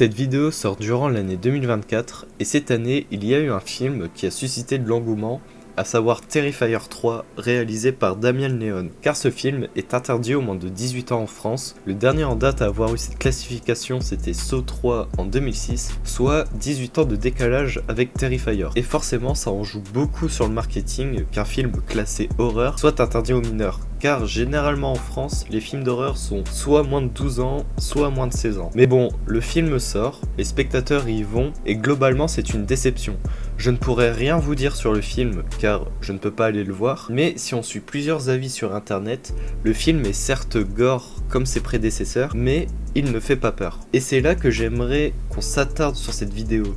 Cette vidéo sort durant l'année 2024 et cette année il y a eu un film qui a suscité de l'engouement, à savoir Terrifier 3 réalisé par Damien Leone. Car ce film est interdit aux moins de 18 ans en France. Le dernier en date à avoir eu cette classification c'était Saw 3 en 2006, soit 18 ans de décalage avec Terrifier. Et forcément ça en joue beaucoup sur le marketing qu'un film classé horreur soit interdit aux mineurs. Car généralement en France, les films d'horreur sont soit moins de 12 ans, soit moins de 16 ans. Mais bon, le film sort, les spectateurs y vont, et globalement c'est une déception. Je ne pourrais rien vous dire sur le film, car je ne peux pas aller le voir, mais si on suit plusieurs avis sur internet, le film est certes gore comme ses prédécesseurs, mais il ne fait pas peur. Et c'est là que j'aimerais qu'on s'attarde sur cette vidéo.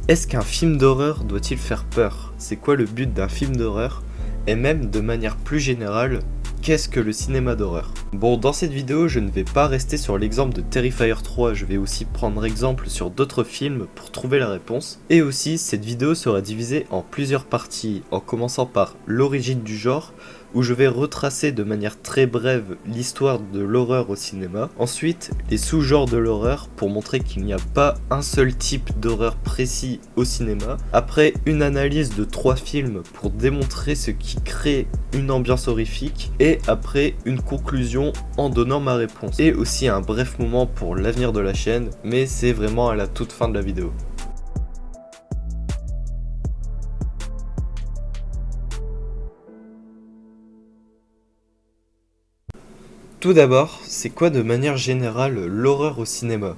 Est-ce qu'un film d'horreur doit-il faire peur? C'est quoi le but d'un film d'horreur? Et même de manière plus générale, qu'est-ce que le cinéma d'horreur? Bon, dans cette vidéo, je ne vais pas rester sur l'exemple de Terrifier 3, je vais aussi prendre exemple sur d'autres films pour trouver la réponse. Et aussi, cette vidéo sera divisée en plusieurs parties, en commençant par l'origine du genre, où je vais retracer de manière très brève l'histoire de l'horreur au cinéma. Ensuite, les sous-genres de l'horreur pour montrer qu'il n'y a pas un seul type d'horreur précis au cinéma. Après, une analyse de 3 films pour démontrer ce qui crée une ambiance horrifique. Et après, une conclusion en donnant ma réponse. Et aussi un bref moment pour l'avenir de la chaîne, mais c'est vraiment à la toute fin de la vidéo. Tout d'abord, c'est quoi de manière générale l'horreur au cinéma?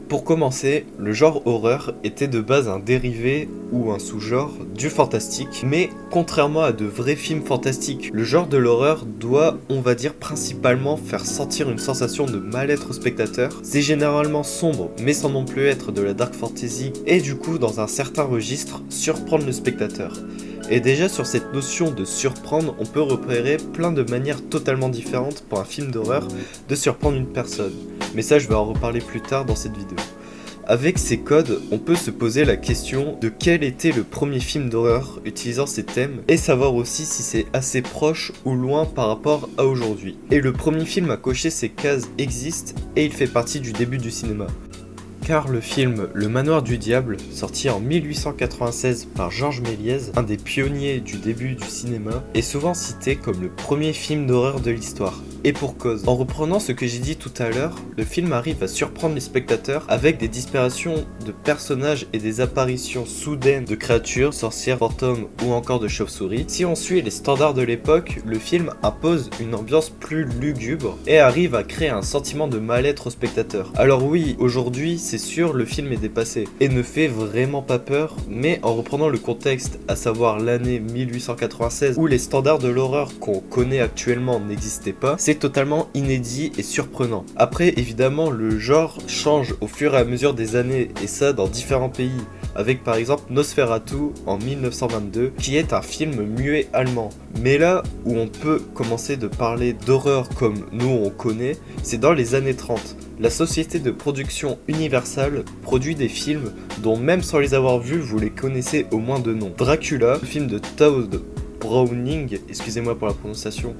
Pour commencer, le genre horreur était de base un dérivé ou un sous-genre du fantastique, mais contrairement à de vrais films fantastiques, le genre de l'horreur doit, on va dire, principalement faire sentir une sensation de mal-être au spectateur. C'est généralement sombre, mais sans non plus être de la dark fantasy, et du coup, dans un certain registre, surprendre le spectateur. Et déjà sur cette notion de surprendre, on peut repérer plein de manières totalement différentes pour un film d'horreur de surprendre une personne. Mais ça je vais en reparler plus tard dans cette vidéo. Avec ces codes, on peut se poser la question de quel était le premier film d'horreur utilisant ces thèmes et savoir aussi si c'est assez proche ou loin par rapport à aujourd'hui. Et le premier film à cocher ces cases existe et il fait partie du début du cinéma. Car le film Le Manoir du Diable, sorti en 1896 par Georges Méliès, un des pionniers du début du cinéma, est souvent cité comme le premier film d'horreur de l'histoire. Et pour cause. En reprenant ce que j'ai dit tout à l'heure, le film arrive à surprendre les spectateurs avec des disparitions de personnages et des apparitions soudaines de créatures, sorcières, fantômes ou encore de chauves-souris. Si on suit les standards de l'époque, le film impose une ambiance plus lugubre et arrive à créer un sentiment de mal-être aux spectateurs. Alors oui, aujourd'hui, c'est sûr, le film est dépassé et ne fait vraiment pas peur, mais en reprenant le contexte, à savoir l'année 1896 où les standards de l'horreur qu'on connaît actuellement n'existaient pas, c'est totalement inédit et surprenant. Après, évidemment, le genre change au fur et à mesure des années, et ça dans différents pays, avec par exemple Nosferatu en 1922, qui est un film muet allemand. Mais là où on peut commencer de parler d'horreur comme nous on connaît, c'est dans les années 30. La société de production Universal produit des films dont même sans les avoir vus, vous les connaissez au moins de nom. Dracula, le film de Todd Browning, excusez-moi pour la prononciation,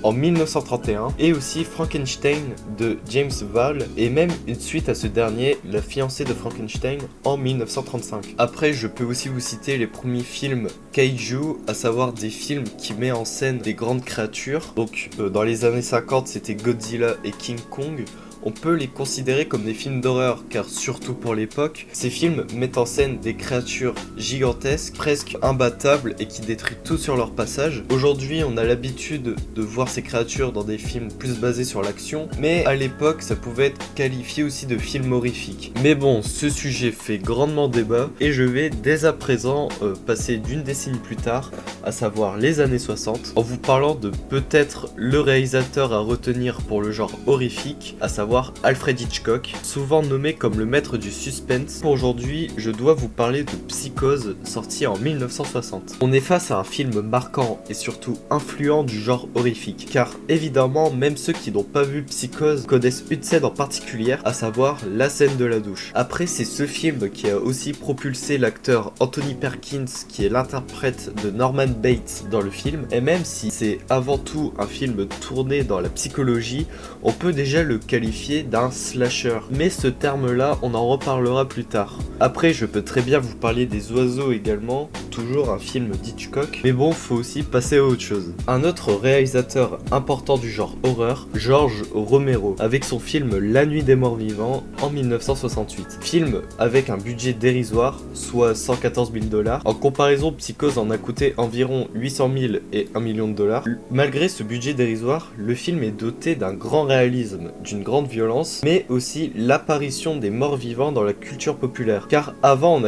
en 1931, et aussi Frankenstein de James Whale, et même une suite à ce dernier, La fiancée de Frankenstein, en 1935. Après, je peux aussi vous citer les premiers films Kaiju, à savoir des films qui mettent en scène des grandes créatures. Donc dans les années 50, c'était Godzilla et King Kong. On peut les considérer comme des films d'horreur, car surtout pour l'époque, ces films mettent en scène des créatures gigantesques, presque imbattables et qui détruisent tout sur leur passage. Aujourd'hui, on a l'habitude de voir ces créatures dans des films plus basés sur l'action, mais à l'époque, ça pouvait être qualifié aussi de film horrifique. Mais bon, ce sujet fait grandement débat, et je vais dès à présent passer d'une décennie plus tard, à savoir les années 60, en vous parlant de peut-être le réalisateur à retenir pour le genre horrifique, à savoir Alfred Hitchcock, souvent nommé comme le maître du suspense. Pour aujourd'hui, je dois vous parler de Psychose, sorti en 1960. On est face à un film marquant et surtout influent du genre horrifique, car évidemment, même ceux qui n'ont pas vu Psychose connaissent une scène en particulier, à savoir la scène de la douche. Après, c'est ce film qui a aussi propulsé l'acteur Anthony Perkins, qui est l'interprète de Norman Bates dans le film, et même si c'est avant tout un film tourné dans la psychologie, on peut déjà le qualifier qualifié d'un slasher. Mais ce terme-là, on en reparlera plus tard. Après, je peux très bien vous parler des oiseaux également, toujours un film d'Hitchcock, mais bon, faut aussi passer à autre chose. Un autre réalisateur important du genre horreur, George Romero, avec son film La Nuit des Morts Vivants en 1968. Film avec un budget dérisoire, soit 114 000 $. En comparaison, Psychose en a coûté environ 800 000 et 1 million de $. Malgré ce budget dérisoire, le film est doté d'un grand réalisme, d'une grande violence, mais aussi l'apparition des morts vivants dans la culture populaire. Car avant,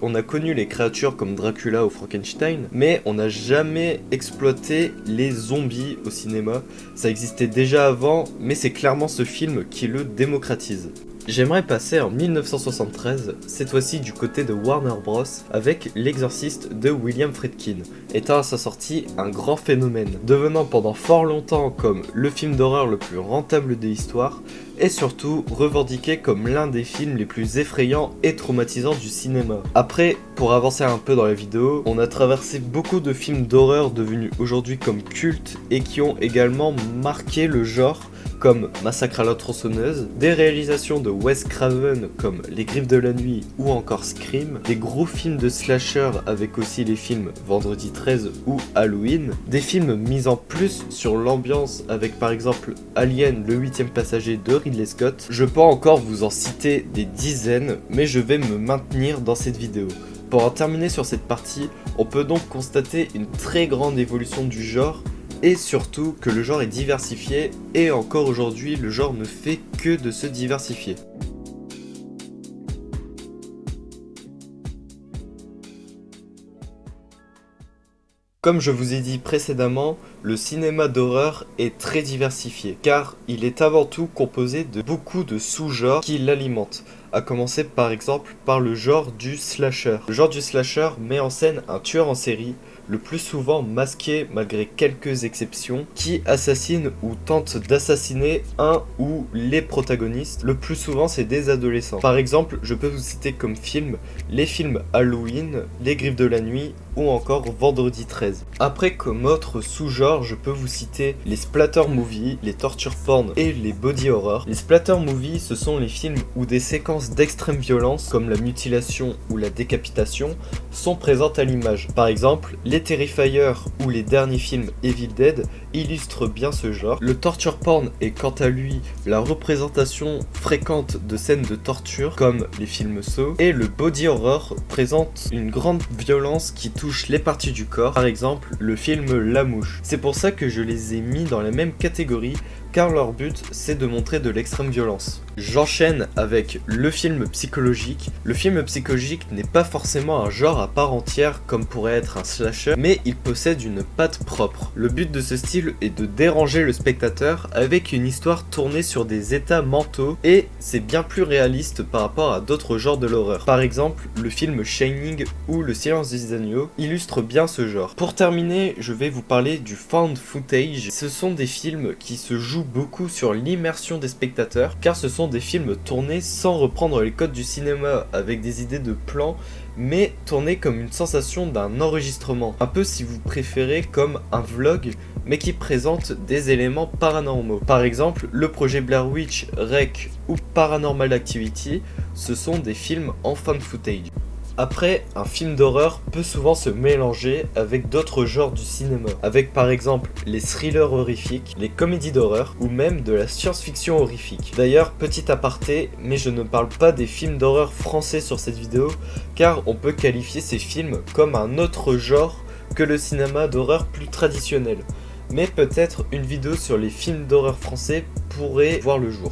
on a connu les créatures comme Dracula ou Frankenstein, mais on n'a jamais exploité les zombies au cinéma. Ça existait déjà avant, mais c'est clairement ce film qui le démocratise. J'aimerais passer en 1973, cette fois-ci du côté de Warner Bros, avec L'Exorciste de William Friedkin, étant à sa sortie un grand phénomène, devenant pendant fort longtemps comme le film d'horreur le plus rentable de l'histoire, et surtout revendiqué comme l'un des films les plus effrayants et traumatisants du cinéma. Après, pour avancer un peu dans la vidéo, on a traversé beaucoup de films d'horreur devenus aujourd'hui comme cultes et qui ont également marqué le genre, comme Massacre à la tronçonneuse, des réalisations de Wes Craven comme Les Griffes de la Nuit ou encore Scream, des gros films de slasher avec aussi les films Vendredi 13 ou Halloween, des films mis en plus sur l'ambiance avec par exemple Alien, le 8e passager de Ridley Scott. Je peux encore vous en citer des dizaines, mais je vais me maintenir dans cette vidéo. Pour en terminer sur cette partie, on peut donc constater une très grande évolution du genre, et surtout que le genre est diversifié, et encore aujourd'hui le genre ne fait que de se diversifier. Comme je vous ai dit précédemment, le cinéma d'horreur est très diversifié, car il est avant tout composé de beaucoup de sous-genres qui l'alimentent, à commencer par exemple par le genre du slasher. Le genre du slasher met en scène un tueur en série, le plus souvent masqué malgré quelques exceptions, qui assassine ou tente d'assassiner un ou les protagonistes. Le plus souvent c'est des adolescents. Par exemple, je peux vous citer comme film les films Halloween, Les Griffes de la Nuit ou encore Vendredi 13. Après, comme autre sous-genre, je peux vous citer les splatter movies, les torture porn et les body horror. Les splatter movies, ce sont les films où des séquences d'extrême violence comme la mutilation ou la décapitation sont présentes à l'image. Par exemple, les Terrifier ou les derniers films Evil Dead illustrent bien ce genre. Le torture porn est quant à lui la représentation fréquente de scènes de torture comme les films Saw, et le body horror présente une grande violence qui touche les parties du corps, par exemple le film La Mouche. C'est pour ça que je les ai mis dans la même catégorie, car leur but c'est de montrer de l'extrême violence. J'enchaîne avec le film psychologique. Le film psychologique n'est pas forcément un genre à part entière comme pourrait être un slasher, mais il possède une patte propre. Le but de ce style est de déranger le spectateur avec une histoire tournée sur des états mentaux, et c'est bien plus réaliste par rapport à d'autres genres de l'horreur. Par exemple, le film Shining ou Le Silence des agneaux illustrent bien ce genre. Pour terminer, je vais vous parler du found footage. Ce sont des films qui se jouent beaucoup sur l'immersion des spectateurs, car ce sont des films tournés sans reprendre les codes du cinéma, avec des idées de plans, mais tournés comme une sensation d'un enregistrement. Un peu, si vous préférez, comme un vlog, mais qui présente des éléments paranormaux. Par exemple, le projet Blair Witch, Rec ou Paranormal Activity, ce sont des films en found footage. Après, un film d'horreur peut souvent se mélanger avec d'autres genres du cinéma, avec par exemple les thrillers horrifiques, les comédies d'horreur ou même de la science-fiction horrifique. D'ailleurs, petit aparté, mais je ne parle pas des films d'horreur français sur cette vidéo, car on peut qualifier ces films comme un autre genre que le cinéma d'horreur plus traditionnel. Mais peut-être une vidéo sur les films d'horreur français pourrait voir le jour.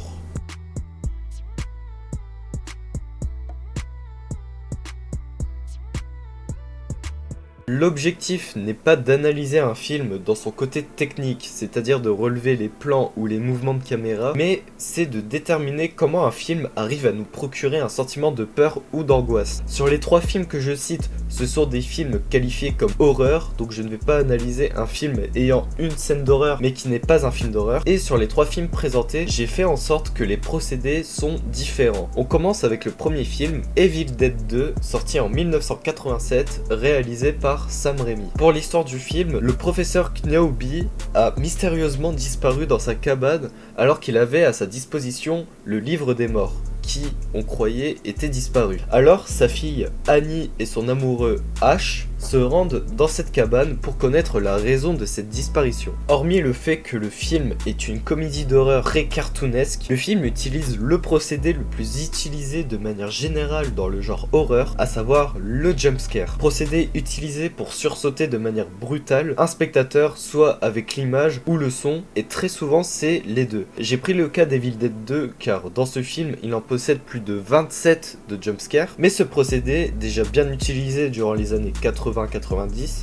L'objectif n'est pas d'analyser un film dans son côté technique, c'est-à-dire de relever les plans ou les mouvements de caméra, mais c'est de déterminer comment un film arrive à nous procurer un sentiment de peur ou d'angoisse. Sur les 3 films que je cite, ce sont des films qualifiés comme horreur, donc je ne vais pas analyser un film ayant une scène d'horreur mais qui n'est pas un film d'horreur. Et sur les 3 films présentés, j'ai fait en sorte que les procédés sont différents. On commence avec le premier film, Evil Dead 2, sorti en 1987, réalisé par par Sam Raimi. Pour l'histoire du film, le professeur Knaobi a mystérieusement disparu dans sa cabane alors qu'il avait à sa disposition le livre des morts, qui, on croyait, était disparu. Alors, sa fille Annie et son amoureux Ash se rendent dans cette cabane pour connaître la raison de cette disparition. Hormis le fait que le film est une comédie d'horreur très cartoonesque, le film utilise le procédé le plus utilisé de manière générale dans le genre horreur, à savoir le jumpscare. Procédé utilisé pour sursauter de manière brutale un spectateur, soit avec l'image ou le son, et très souvent c'est les deux. J'ai pris le cas d'Evil Dead 2 car dans ce film il en possède plus de 27 de jumpscare, mais ce procédé, déjà bien utilisé durant les années 80-90,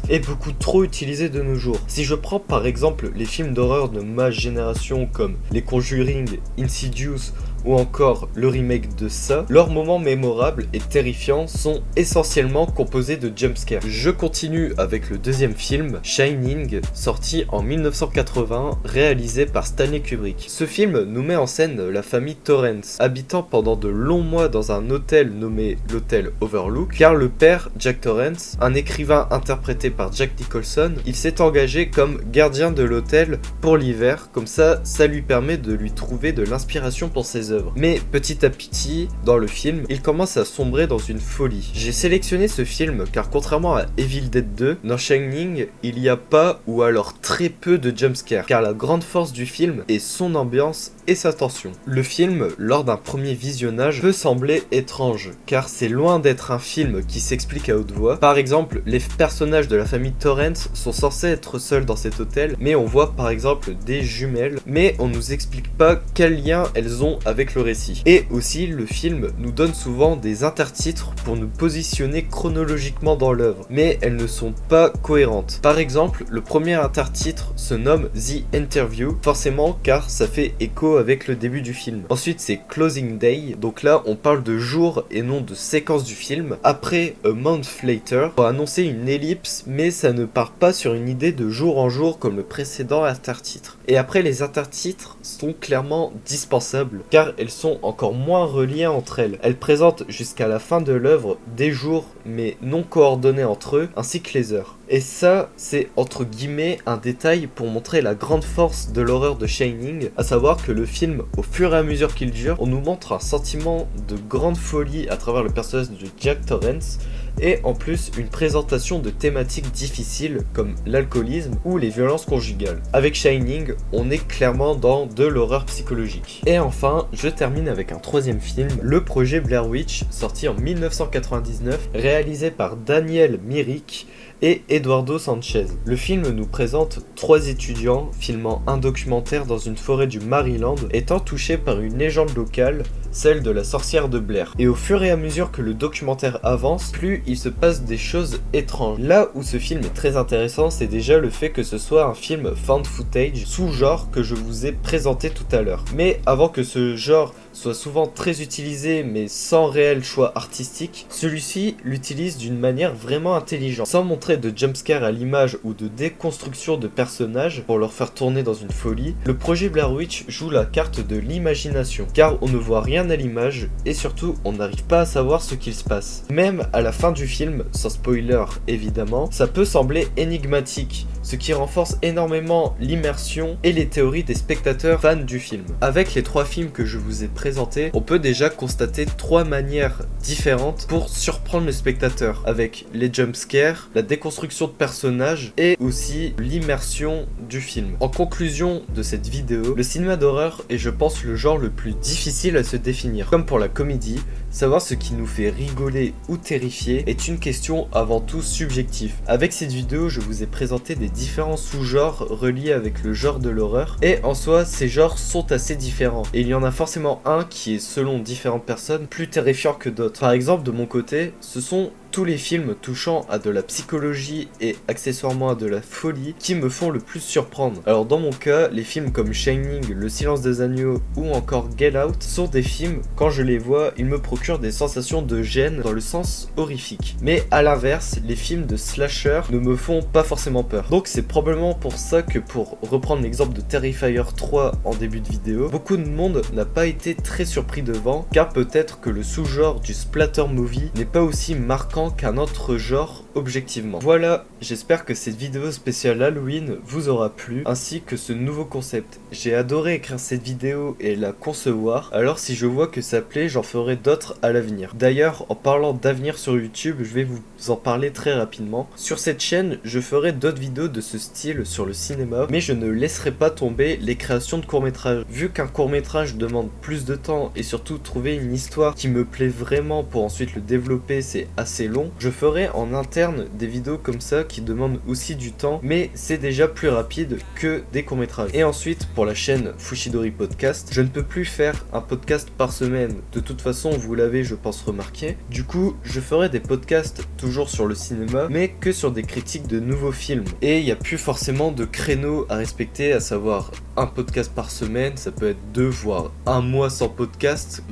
est beaucoup trop utilisé de nos jours. Si je prends par exemple les films d'horreur de ma génération comme Les Conjuring, Insidious ou encore le remake de ça, leurs moments mémorables et terrifiants sont essentiellement composés de jumpscares. Je continue avec le deuxième film, Shining, sorti en 1980, réalisé par Stanley Kubrick. Ce film nous met en scène la famille Torrance, habitant pendant de longs mois dans un hôtel nommé l'hôtel Overlook, car le père, Jack Torrance, un écrivain interprété par Jack Nicholson, il s'est engagé comme gardien de l'hôtel pour l'hiver, comme ça lui permet de lui trouver de l'inspiration pour ses œuvres. Mais petit à petit, dans le film, il commence à sombrer dans une folie. J'ai sélectionné ce film car contrairement à Evil Dead 2, dans Shining, il n'y a pas ou alors très peu de jumpscares, car la grande force du film est son ambiance et sa tension. Le film, lors d'un premier visionnage, peut sembler étrange, car c'est loin d'être un film qui s'explique à haute voix. Par exemple, les personnages de la famille Torrance sont censés être seuls dans cet hôtel, mais on voit par exemple des jumelles, mais on nous explique pas quel lien elles ont avec le récit. Et aussi, le film nous donne souvent des intertitres pour nous positionner chronologiquement dans l'œuvre, mais elles ne sont pas cohérentes. Par exemple, le premier intertitre se nomme The Interview, forcément car ça fait écho avec le début du film. Ensuite, c'est Closing Day, donc là on parle de jour et non de séquence du film. Après, A Month Later, pour annoncer une ellipse, mais ça ne part pas sur une idée de jour en jour comme le précédent intertitre. Et après, les intertitres sont clairement dispensables, car elles sont encore moins reliées entre elles. Elles présentent jusqu'à la fin de l'œuvre des jours, mais non coordonnés entre eux, ainsi que les heures. Et ça, c'est entre guillemets un détail pour montrer la grande force de l'horreur de Shining, à savoir que le film, au fur et à mesure qu'il dure, on nous montre un sentiment de grande folie à travers le personnage de Jack Torrance, et en plus une présentation de thématiques difficiles comme l'alcoolisme ou les violences conjugales. Avec Shining, on est clairement dans de l'horreur psychologique. Et enfin, je termine avec un troisième film, le projet Blair Witch, sorti en 1999, réalisé par Daniel Myrick et Eduardo Sanchez. Le film nous présente 3 étudiants filmant un documentaire dans une forêt du Maryland, étant touchés par une légende locale, celle de la sorcière de Blair. Et au fur et à mesure que le documentaire avance, plus il se passe des choses étranges. Là où ce film est très intéressant, c'est déjà le fait que ce soit un film found footage, sous-genre que je vous ai présenté tout à l'heure. Mais avant que ce genre soit souvent très utilisé mais sans réel choix artistique, celui-ci l'utilise d'une manière vraiment intelligente, sans montrer de jumpscare à l'image ou de déconstruction de personnages pour leur faire tourner dans une folie. Le projet Blair Witch joue la carte de l'imagination, car on ne voit rien à l'image et surtout on n'arrive pas à savoir ce qu'il se passe. Même à la fin du film, sans spoiler évidemment, ça peut sembler énigmatique, ce qui renforce énormément l'immersion et les théories des spectateurs fans du film. Avec les 3 films que je vous ai présentés, on peut déjà constater 3 manières différentes pour surprendre le spectateur, avec les jumpscares, la déconstruction de personnages et aussi l'immersion du film. En conclusion de cette vidéo, le cinéma d'horreur est, je pense, le genre le plus difficile à se définir. Comme pour la comédie, savoir ce qui nous fait rigoler ou terrifier est une question avant tout subjective. Avec cette vidéo, je vous ai présenté des différents sous-genres reliés avec le genre de l'horreur, et en soi, ces genres sont assez différents. Et il y en a forcément un qui est, selon différentes personnes, plus terrifiant que d'autres. Par exemple, de mon côté, ce sont tous les films touchant à de la psychologie et accessoirement à de la folie qui me font le plus surprendre. Alors dans mon cas, les films comme Shining, Le Silence des Agneaux ou encore Get Out sont des films, quand je les vois, ils me procurent des sensations de gêne dans le sens horrifique. Mais à l'inverse, les films de slasher ne me font pas forcément peur. Donc c'est probablement pour ça que, pour reprendre l'exemple de Terrifier 3 en début de vidéo, beaucoup de monde n'a pas été très surpris devant, car peut-être que le sous-genre du splatter movie n'est pas aussi marquant différent qu'un autre genre objectivement. Voilà, j'espère que cette vidéo spéciale Halloween vous aura plu, ainsi que ce nouveau concept. J'ai adoré écrire cette vidéo et la concevoir, alors si je vois que ça plaît, j'en ferai d'autres à l'avenir. D'ailleurs, en parlant d'avenir sur YouTube, je vais vous en parler très rapidement. Sur cette chaîne, je ferai d'autres vidéos de ce style sur le cinéma, mais je ne laisserai pas tomber les créations de courts-métrages. Vu qu'un court-métrage demande plus de temps et surtout trouver une histoire qui me plaît vraiment pour ensuite le développer, c'est assez long, je ferai en interne des vidéos comme ça qui demandent aussi du temps, mais c'est déjà plus rapide que des courts-métrages. Et ensuite, pour la chaîne Fushidori Podcast, je ne peux plus faire un podcast par semaine. De toute façon, vous l'avez, je pense, remarqué. Du coup, je ferai des podcasts toujours sur le cinéma, mais que sur des critiques de nouveaux films. Et il n'y a plus forcément de créneaux à respecter, à savoir un podcast par semaine, ça peut être 2 voire 1 mois sans podcast.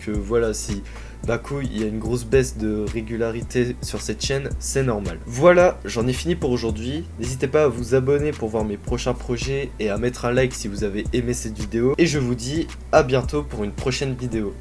Voilà, si d'un coup il y a une grosse baisse de régularité sur cette chaîne, c'est normal. Voilà, j'en ai fini pour aujourd'hui. N'hésitez pas à vous abonner pour voir mes prochains projets et à mettre un like si vous avez aimé cette vidéo. Et je vous dis à bientôt pour une prochaine vidéo.